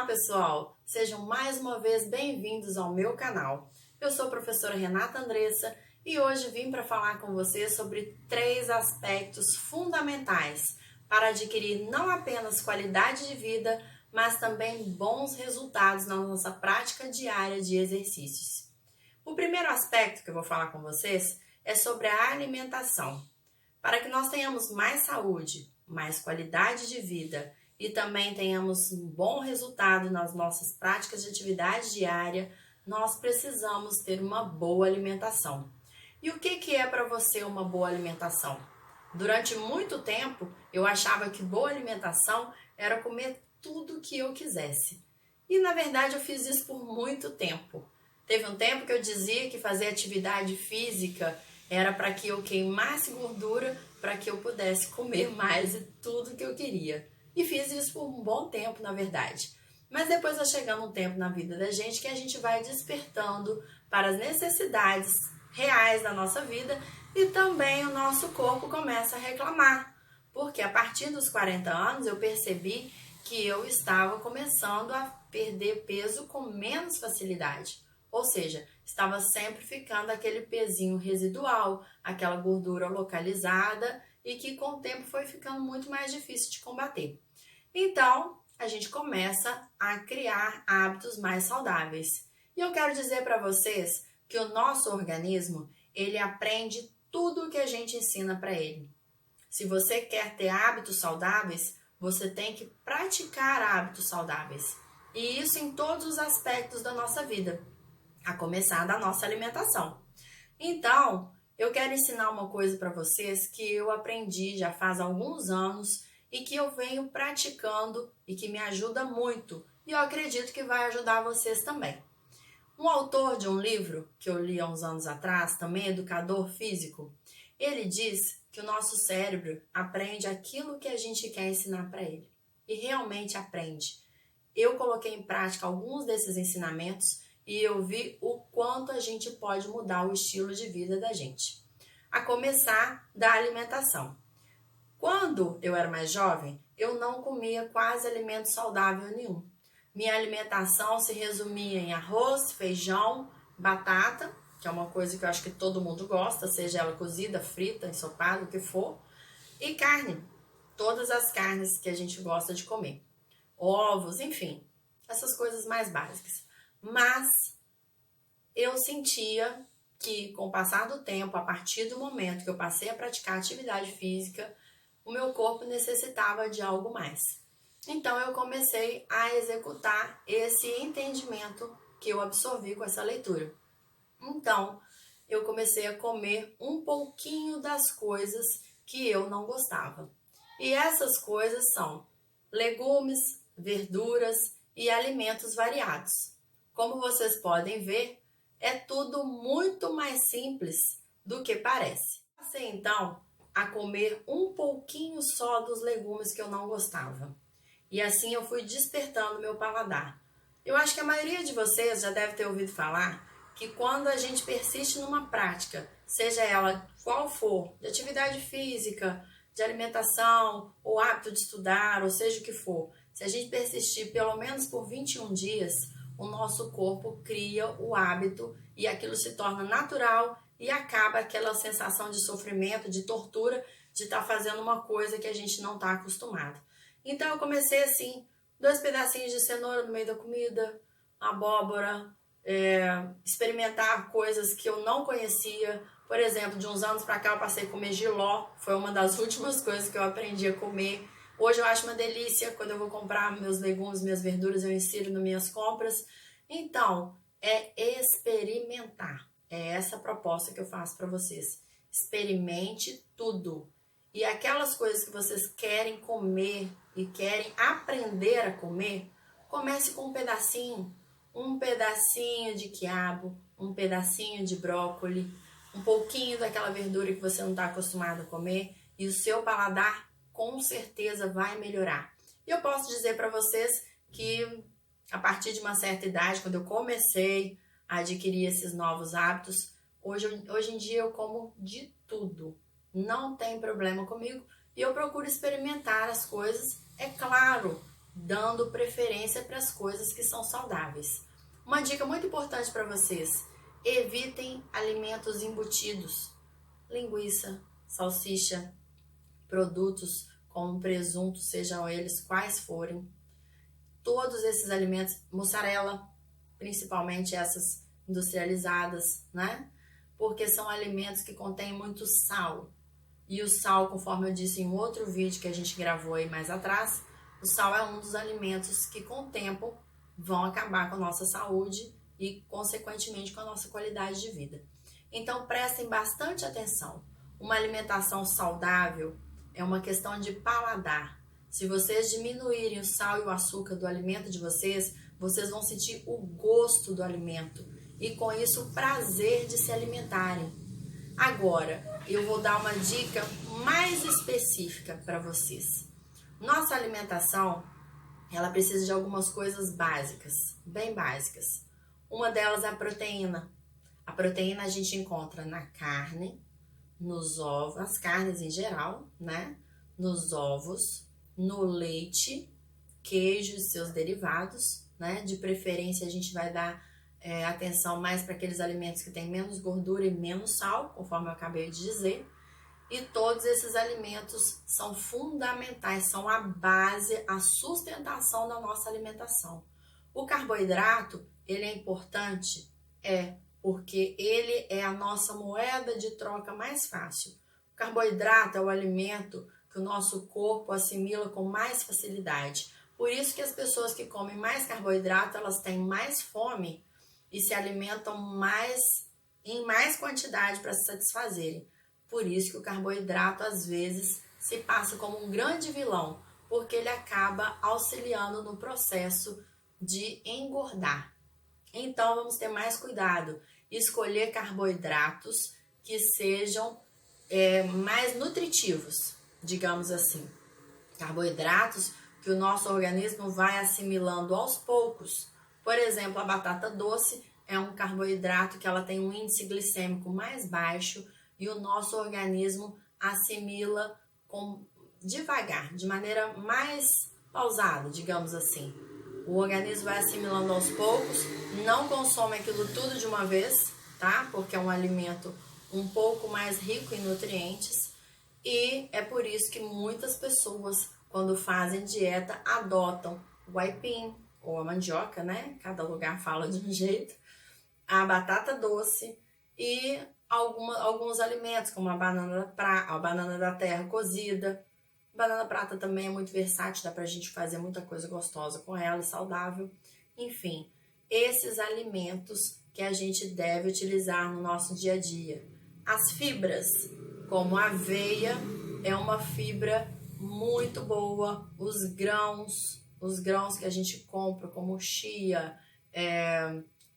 pessoal! Sejam mais uma vez bem-vindos ao meu canal. Eu sou a professora Renata Andressa e hoje vim para falar com você sobre 3 aspectos fundamentais para adquirir não apenas qualidade de vida, mas também bons resultados na nossa prática diária de exercícios. O primeiro aspecto que eu vou falar com vocês é sobre a alimentação. Para que nós tenhamos mais saúde, mais qualidade de vida e também tenhamos um bom resultado nas nossas práticas de atividade diária, nós precisamos ter uma boa alimentação. E o que é para você uma boa alimentação? Durante muito tempo, eu achava que boa alimentação era comer tudo que eu quisesse. E na verdade eu fiz isso por muito tempo. Teve um tempo que eu dizia que fazer atividade física era para que eu queimasse gordura, para que eu pudesse comer mais e tudo que eu queria. E fiz isso por um bom tempo, na verdade. Mas depois vai chegando um tempo na vida da gente que a gente vai despertando para as necessidades reais da nossa vida e também o nosso corpo começa a reclamar. Porque a partir dos 40 anos eu percebi que eu estava começando a perder peso com menos facilidade. Ou seja, estava sempre ficando aquele pezinho residual, aquela gordura localizada e que com o tempo foi ficando muito mais difícil de combater. Então, a gente começa a criar hábitos mais saudáveis. E eu quero dizer para vocês que o nosso organismo, ele aprende tudo o que a gente ensina para ele. Se você quer ter hábitos saudáveis, você tem que praticar hábitos saudáveis. E isso em todos os aspectos da nossa vida, a começar da nossa alimentação. Então, eu quero ensinar uma coisa para vocês que eu aprendi já faz alguns anos e que eu venho praticando e que me ajuda muito. E eu acredito que vai ajudar vocês também. Um autor de um livro que eu li há uns anos atrás, também educador físico, ele diz que o nosso cérebro aprende aquilo que a gente quer ensinar para ele. E realmente aprende. Eu coloquei em prática alguns desses ensinamentos e eu vi o quanto a gente pode mudar o estilo de vida da gente. A começar da alimentação. Quando eu era mais jovem, eu não comia quase alimento saudável nenhum. Minha alimentação se resumia em arroz, feijão, batata, que é uma coisa que eu acho que todo mundo gosta, seja ela cozida, frita, ensopada, o que for, e carne. Todas as carnes que a gente gosta de comer. Ovos, enfim, essas coisas mais básicas. Mas eu sentia que com o passar do tempo, a partir do momento que eu passei a praticar atividade física, o meu corpo necessitava de algo mais. Então eu comecei a executar esse entendimento que eu absorvi com essa leitura. Então eu comecei a comer um pouquinho das coisas que eu não gostava. E essas coisas são legumes, verduras e alimentos variados. Como vocês podem ver, é tudo muito mais simples do que parece. Passei então a comer um pouquinho só dos legumes que eu não gostava. E assim eu fui despertando meu paladar. Eu acho que a maioria de vocês já deve ter ouvido falar que quando a gente persiste numa prática, seja ela qual for, de atividade física, de alimentação, ou hábito de estudar, ou seja o que for, se a gente persistir pelo menos por 21 dias, o nosso corpo cria o hábito e aquilo se torna natural e acaba aquela sensação de sofrimento, de tortura, de estar fazendo uma coisa que a gente não está acostumado. Então eu comecei assim, 2 pedacinhos de cenoura no meio da comida, abóbora, experimentar coisas que eu não conhecia. Por exemplo, de uns anos para cá eu passei a comer jiló, foi uma das últimas coisas que eu aprendi a comer. Hoje eu acho uma delícia, quando eu vou comprar meus legumes, minhas verduras, eu insiro nas minhas compras. Então, é experimentar. É essa a proposta que eu faço para vocês. Experimente tudo. E aquelas coisas que vocês querem comer e querem aprender a comer, comece com um pedacinho de quiabo, um pedacinho de brócolis, um pouquinho daquela verdura que você não está acostumado a comer e o seu paladar com certeza vai melhorar. E eu posso dizer para vocês que a partir de uma certa idade, quando eu comecei a adquirir esses novos hábitos, hoje em dia eu como de tudo. Não tem problema comigo e eu procuro experimentar as coisas, é claro, dando preferência para as coisas que são saudáveis. Uma dica muito importante para vocês: evitem alimentos embutidos, linguiça, salsicha, produtos como presunto, sejam eles quais forem. Todos esses alimentos, mussarela, principalmente essas industrializadas, né? Porque são alimentos que contêm muito sal. E o sal, conforme eu disse em outro vídeo que a gente gravou aí mais atrás, o sal é um dos alimentos que com o tempo vão acabar com a nossa saúde e, consequentemente, com a nossa qualidade de vida. Então, prestem bastante atenção. Uma alimentação saudável é uma questão de paladar. Se vocês diminuírem o sal e o açúcar do alimento de vocês, vocês vão sentir o gosto do alimento e, com isso, o prazer de se alimentarem. Agora, eu vou dar uma dica mais específica para vocês. Nossa alimentação, ela precisa de algumas coisas básicas, bem básicas. Uma delas é a proteína. A proteína a gente encontra na carne, nos ovos, as carnes em geral, né? Nos ovos, no leite, queijo e seus derivados, né? De preferência a gente vai dar atenção mais para aqueles alimentos que têm menos gordura e menos sal, conforme eu acabei de dizer. E todos esses alimentos são fundamentais, são a base, a sustentação da nossa alimentação. O carboidrato, ele é importante? Porque ele é a nossa moeda de troca mais fácil. O carboidrato é o alimento que o nosso corpo assimila com mais facilidade. Por isso que as pessoas que comem mais carboidrato, elas têm mais fome e se alimentam em mais quantidade para se satisfazerem. Por isso que o carboidrato, às vezes, se passa como um grande vilão, porque ele acaba auxiliando no processo de engordar. Então, vamos ter mais cuidado. Escolher carboidratos que sejam mais nutritivos, digamos assim. Carboidratos que o nosso organismo vai assimilando aos poucos. Por exemplo, a batata doce é um carboidrato que ela tem um índice glicêmico mais baixo e o nosso organismo assimila devagar, de maneira mais pausada, digamos assim. O organismo vai assimilando aos poucos, não consome aquilo tudo de uma vez, tá? Porque é um alimento um pouco mais rico em nutrientes e é por isso que muitas pessoas, quando fazem dieta, adotam o aipim ou a mandioca, né? Cada lugar fala de um jeito, a batata doce e alguns alimentos, como a banana da terra cozida. Banana prata também é muito versátil, dá pra gente fazer muita coisa gostosa com ela e saudável. Enfim, esses alimentos que a gente deve utilizar no nosso dia a dia. As fibras, como a aveia, é uma fibra muito boa. Os grãos que a gente compra, como chia,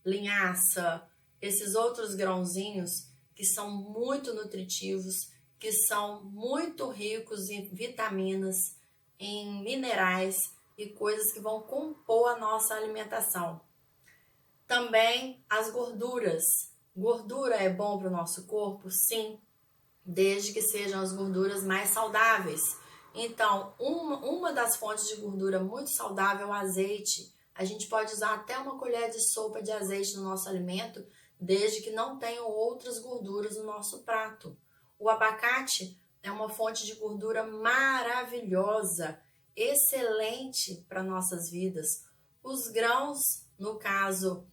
linhaça, esses outros grãozinhos que são muito nutritivos, que são muito ricos em vitaminas, em minerais e coisas que vão compor a nossa alimentação. Também as gorduras. Gordura é bom para o nosso corpo? Sim, desde que sejam as gorduras mais saudáveis. Então, uma das fontes de gordura muito saudável é o azeite. A gente pode usar até uma colher de sopa de azeite no nosso alimento, desde que não tenham outras gorduras no nosso prato. O abacate é uma fonte de gordura maravilhosa, excelente para nossas vidas. Os grãos, no caso,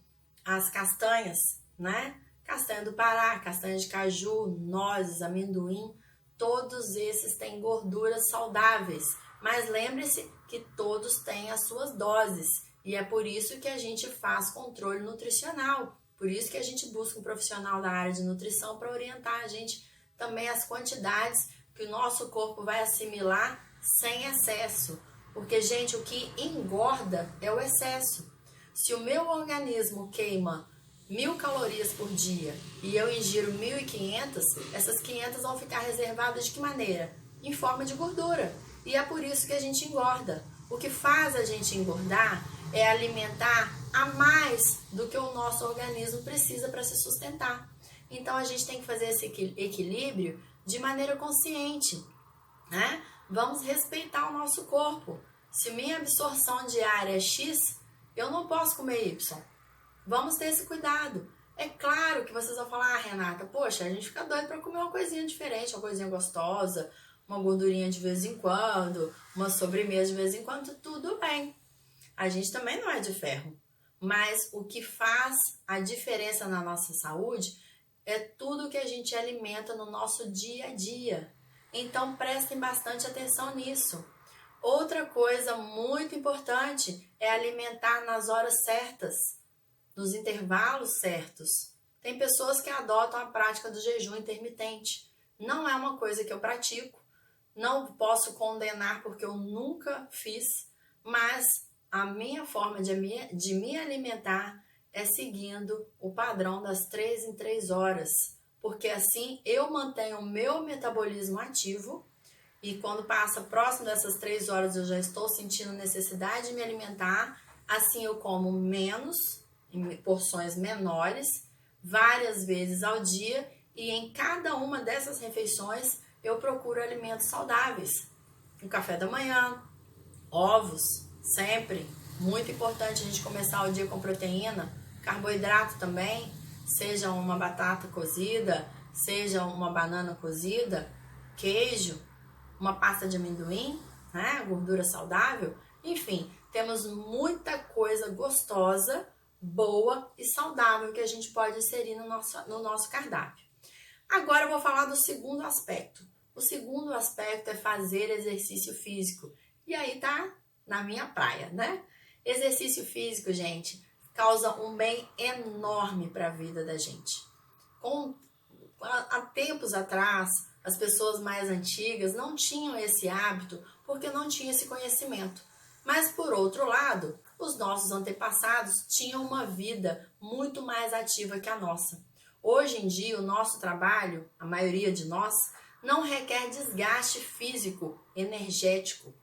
as castanhas, né? Castanha do Pará, castanha de caju, nozes, amendoim, todos esses têm gorduras saudáveis. Mas lembre-se que todos têm as suas doses e é por isso que a gente faz controle nutricional. Por isso que a gente busca um profissional da área de nutrição para orientar a gente também as quantidades que o nosso corpo vai assimilar sem excesso. Porque, gente, o que engorda é o excesso. Se o meu organismo queima 1.000 calorias por dia e eu ingiro 1.500, essas 500 vão ficar reservadas de que maneira? Em forma de gordura. E é por isso que a gente engorda. O que faz a gente engordar é alimentar a mais do que o nosso organismo precisa para se sustentar. Então, a gente tem que fazer esse equilíbrio de maneira consciente, né? Vamos respeitar o nosso corpo. Se minha absorção diária é X, eu não posso comer Y. Vamos ter esse cuidado. É claro que vocês vão falar, Renata, poxa, a gente fica doido para comer uma coisinha diferente, uma coisinha gostosa, uma gordurinha de vez em quando, uma sobremesa de vez em quando, tudo bem. A gente também não é de ferro. Mas o que faz a diferença na nossa saúde é tudo que a gente alimenta no nosso dia a dia. Então prestem bastante atenção nisso. Outra coisa muito importante é alimentar nas horas certas, nos intervalos certos. Tem pessoas que adotam a prática do jejum intermitente. Não é uma coisa que eu pratico, não posso condenar porque eu nunca fiz, mas a minha forma de me alimentar é seguindo o padrão das 3 em 3 horas, porque assim eu mantenho o meu metabolismo ativo e quando passa próximo dessas 3 horas eu já estou sentindo necessidade de me alimentar, assim eu como menos, em porções menores, várias vezes ao dia e em cada uma dessas refeições eu procuro alimentos saudáveis. O café da manhã, ovos, sempre, muito importante a gente começar o dia com proteína, carboidrato também, seja uma batata cozida, seja uma banana cozida, queijo, uma pasta de amendoim, né? Gordura saudável, enfim, temos muita coisa gostosa, boa e saudável que a gente pode inserir no nosso cardápio. Agora eu vou falar do segundo aspecto. O segundo aspecto é fazer exercício físico. E aí tá na minha praia, né? Exercício físico, gente, causa um bem enorme para a vida da gente. Há tempos atrás, as pessoas mais antigas não tinham esse hábito porque não tinham esse conhecimento. Mas, por outro lado, os nossos antepassados tinham uma vida muito mais ativa que a nossa. Hoje em dia, o nosso trabalho, a maioria de nós, não requer desgaste físico, energético.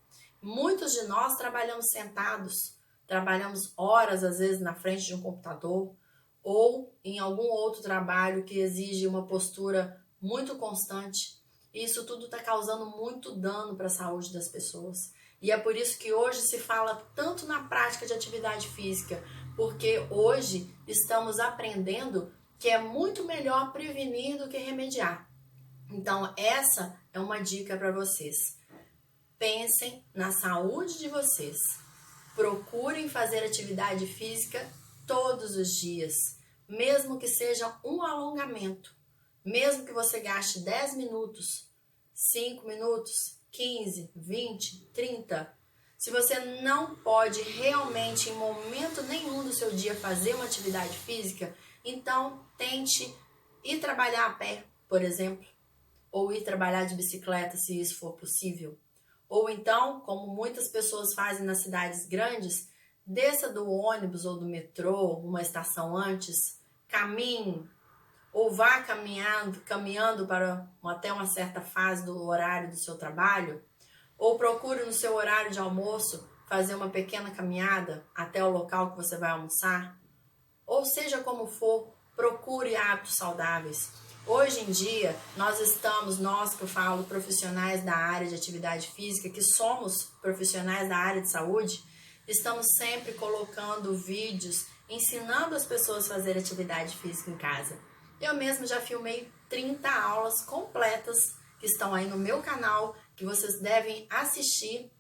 Muitos de nós trabalhamos sentados, trabalhamos horas, às vezes, na frente de um computador ou em algum outro trabalho que exige uma postura muito constante. Isso tudo está causando muito dano para a saúde das pessoas. E é por isso que hoje se fala tanto na prática de atividade física, porque hoje estamos aprendendo que é muito melhor prevenir do que remediar. Então, essa é uma dica para vocês. Pensem na saúde de vocês. Procurem fazer atividade física todos os dias, mesmo que seja um alongamento. Mesmo que você gaste 10 minutos, 5 minutos, 15, 20, 30. Se você não pode realmente, em momento nenhum do seu dia, fazer uma atividade física, então tente ir trabalhar a pé, por exemplo, ou ir trabalhar de bicicleta, se isso for possível. Ou então, como muitas pessoas fazem nas cidades grandes, desça do ônibus ou do metrô, uma estação antes, caminhe, ou vá caminhando para até uma certa fase do horário do seu trabalho, ou procure no seu horário de almoço fazer uma pequena caminhada até o local que você vai almoçar. Ou seja como for, procure hábitos saudáveis. Hoje em dia, nós que eu falo, profissionais da área de atividade física, que somos profissionais da área de saúde, estamos sempre colocando vídeos ensinando as pessoas a fazer atividade física em casa. Eu mesmo já filmei 30 aulas completas que estão aí no meu canal, que vocês devem assistir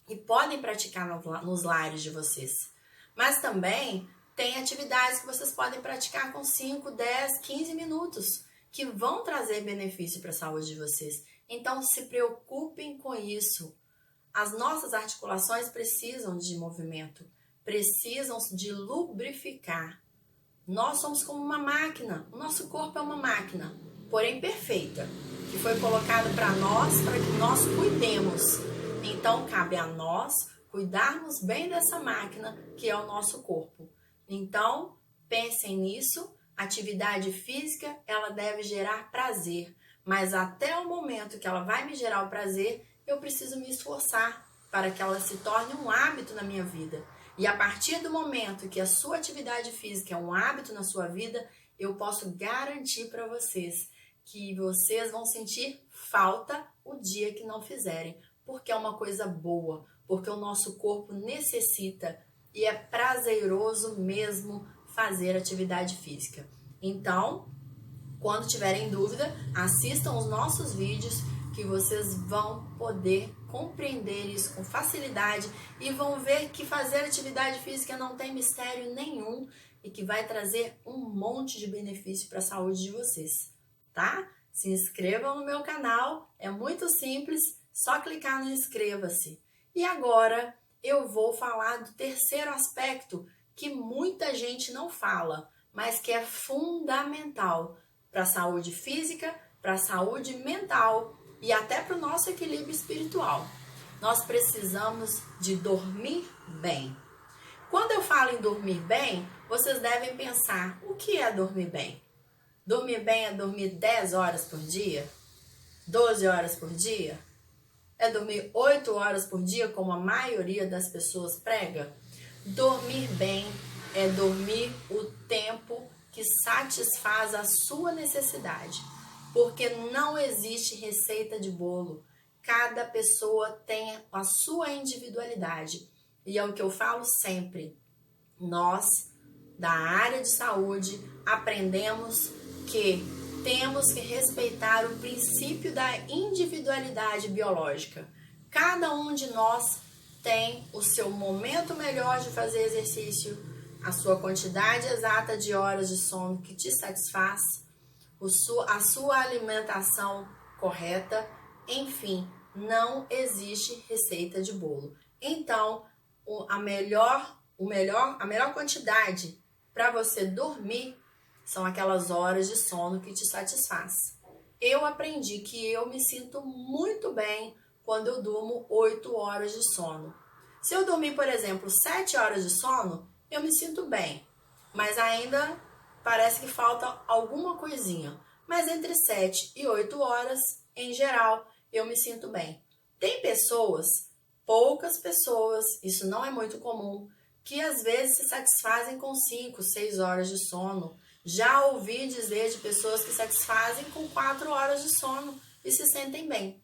e podem praticar nos lares de vocês. Mas também tem atividades que vocês podem praticar com 5, 10, 15 minutos, que vão trazer benefício para a saúde de vocês. Então, se preocupem com isso. As nossas articulações precisam de movimento, precisam de lubrificar. Nós somos como uma máquina, o nosso corpo é uma máquina, porém perfeita, que foi colocada para que nós cuidemos. Então, cabe a nós cuidarmos bem dessa máquina que é o nosso corpo. Então, pensem nisso, atividade física, ela deve gerar prazer, mas até o momento que ela vai me gerar o prazer, eu preciso me esforçar para que ela se torne um hábito na minha vida. E a partir do momento que a sua atividade física é um hábito na sua vida, eu posso garantir para vocês que vocês vão sentir falta o dia que não fizerem, porque é uma coisa boa. porque o nosso corpo necessita e é prazeroso mesmo fazer atividade física. Então, quando tiverem dúvida, assistam os nossos vídeos que vocês vão poder compreender isso com facilidade e vão ver que fazer atividade física não tem mistério nenhum e que vai trazer um monte de benefício para a saúde de vocês, tá? Se inscrevam no meu canal, é muito simples, só clicar no inscreva-se. E agora eu vou falar do terceiro aspecto que muita gente não fala, mas que é fundamental para a saúde física, para a saúde mental e até para o nosso equilíbrio espiritual. Nós precisamos de dormir bem. Quando eu falo em dormir bem, vocês devem pensar, o que é dormir bem? Dormir bem é dormir 10 horas por dia? 12 horas por dia? É dormir 8 horas por dia, como a maioria das pessoas prega? Dormir bem é dormir o tempo que satisfaz a sua necessidade, porque não existe receita de bolo. Cada pessoa tem a sua individualidade. E é o que eu falo sempre. Nós, da área de saúde, aprendemos que temos que respeitar o princípio da individualidade biológica. Cada um de nós tem o seu momento melhor de fazer exercício, a sua quantidade exata de horas de sono que te satisfaz, a sua alimentação correta, enfim, não existe receita de bolo. Então, a melhor quantidade para você dormir são aquelas horas de sono que te satisfaz. Eu aprendi que eu me sinto muito bem quando eu durmo 8 horas de sono. Se eu dormir, por exemplo, 7 horas de sono, eu me sinto bem, mas ainda parece que falta alguma coisinha. Mas entre 7 e 8 horas, em geral, eu me sinto bem. Tem pessoas, poucas pessoas, isso não é muito comum, que às vezes se satisfazem com 5, 6 horas de sono. Já ouvi dizer de pessoas que satisfazem com 4 horas de sono e se sentem bem.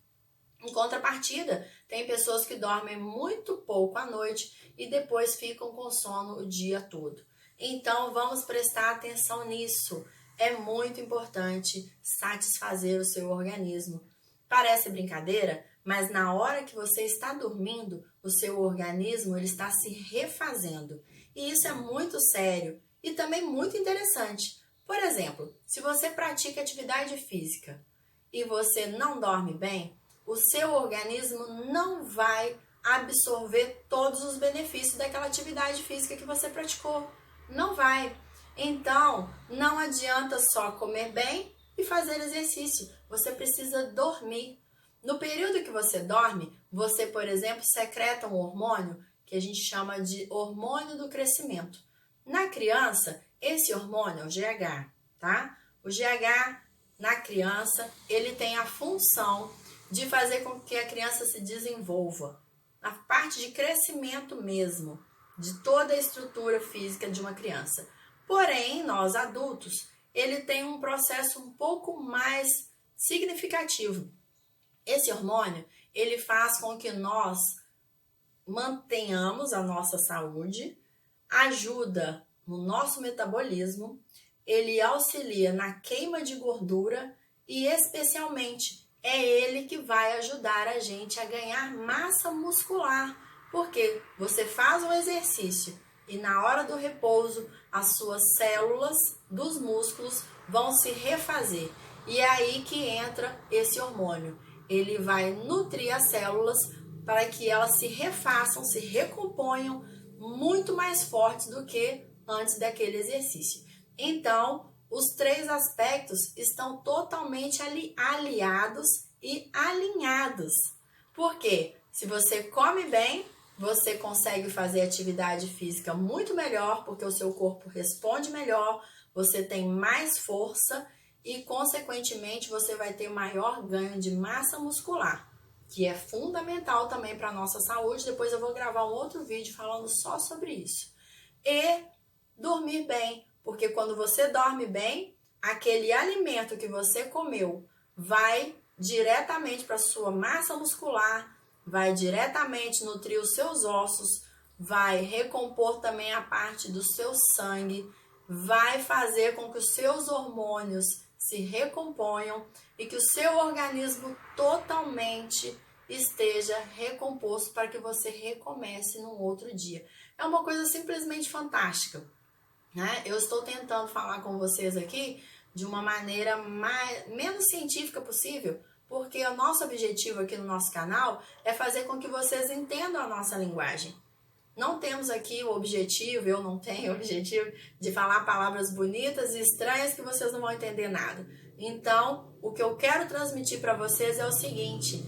Em contrapartida, tem pessoas que dormem muito pouco à noite e depois ficam com sono o dia todo. Então, vamos prestar atenção nisso. É muito importante satisfazer o seu organismo. Parece brincadeira, mas na hora que você está dormindo, o seu organismo ele está se refazendo. E isso é muito sério e também muito interessante. Por exemplo, se você pratica atividade física e você não dorme bem, o seu organismo não vai absorver todos os benefícios daquela atividade física que você praticou. Não vai. Então, não adianta só comer bem e fazer exercício. Você precisa dormir. No período que você dorme, você, por exemplo, secreta um hormônio que a gente chama de hormônio do crescimento. Na criança, esse hormônio é o GH, tá? O GH, na criança, ele tem a função de fazer com que a criança se desenvolva. A parte de crescimento mesmo, de toda a estrutura física de uma criança. Porém, nós adultos, ele tem um processo um pouco mais significativo. Esse hormônio, ele faz com que nós mantenhamos a nossa saúde, ajuda no nosso metabolismo, ele auxilia na queima de gordura e, especialmente, é ele que vai ajudar a gente a ganhar massa muscular, porque você faz um exercício e na hora do repouso as suas células dos músculos vão se refazer. E é aí que entra esse hormônio. Ele vai nutrir as células para que elas se refaçam, se recomponham muito mais fortes do que antes daquele exercício. Então, os 3 aspectos estão totalmente aliados e alinhados. Por quê? Se você come bem, você consegue fazer atividade física muito melhor, porque o seu corpo responde melhor, você tem mais força e, consequentemente, você vai ter maior ganho de massa muscular, que é fundamental também para a nossa saúde. Depois eu vou gravar um outro vídeo falando só sobre isso. E dormir bem, porque quando você dorme bem, aquele alimento que você comeu vai diretamente para a sua massa muscular vai diretamente nutrir os seus ossos, vai recompor também a parte do seu sangue, vai fazer com que os seus hormônios se recomponham e que o seu organismo totalmente esteja recomposto para que você recomece no outro dia. É uma coisa simplesmente fantástica, né? Eu estou tentando falar com vocês aqui de uma maneira menos científica possível, porque o nosso objetivo aqui no nosso canal é fazer com que vocês entendam a nossa linguagem. Não temos aqui o objetivo, eu não tenho o objetivo de falar palavras bonitas e estranhas que vocês não vão entender nada. Então, o que eu quero transmitir para vocês é o seguinte: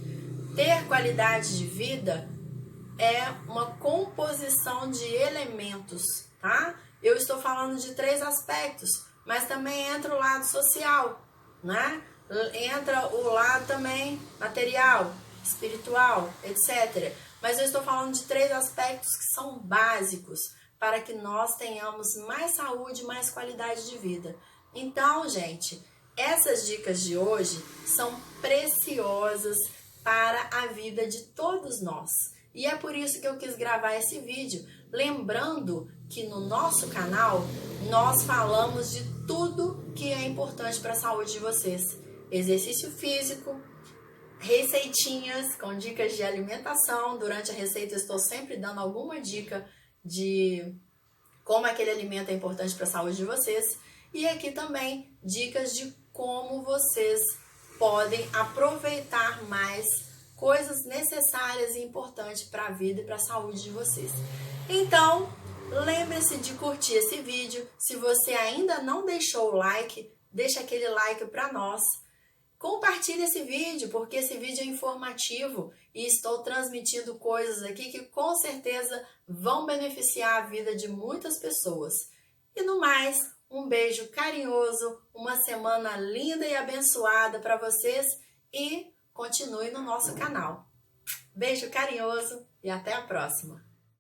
ter qualidade de vida é uma composição de elementos, tá? Eu estou falando de 3 aspectos, mas também entra o lado social, né? Entra o lado também material, espiritual, etc. Mas eu estou falando de 3 aspectos que são básicos para que nós tenhamos mais saúde, mais qualidade de vida. Então, gente, essas dicas de hoje são preciosas para a vida de todos nós. E é por isso que eu quis gravar esse vídeo, lembrando que no nosso canal nós falamos de tudo que é importante para a saúde de vocês. Exercício físico, receitinhas com dicas de alimentação. Durante a receita eu estou sempre dando alguma dica de como aquele alimento é importante para a saúde de vocês. E aqui também dicas de como vocês podem aproveitar mais coisas necessárias e importantes para a vida e para a saúde de vocês. Então, lembre-se de curtir esse vídeo. Se você ainda não deixou o like, deixa aquele like para nós. Compartilhe esse vídeo, porque esse vídeo é informativo e estou transmitindo coisas aqui que com certeza vão beneficiar a vida de muitas pessoas. E no mais, um beijo carinhoso, uma semana linda e abençoada para vocês e continue no nosso canal. Beijo carinhoso e até a próxima!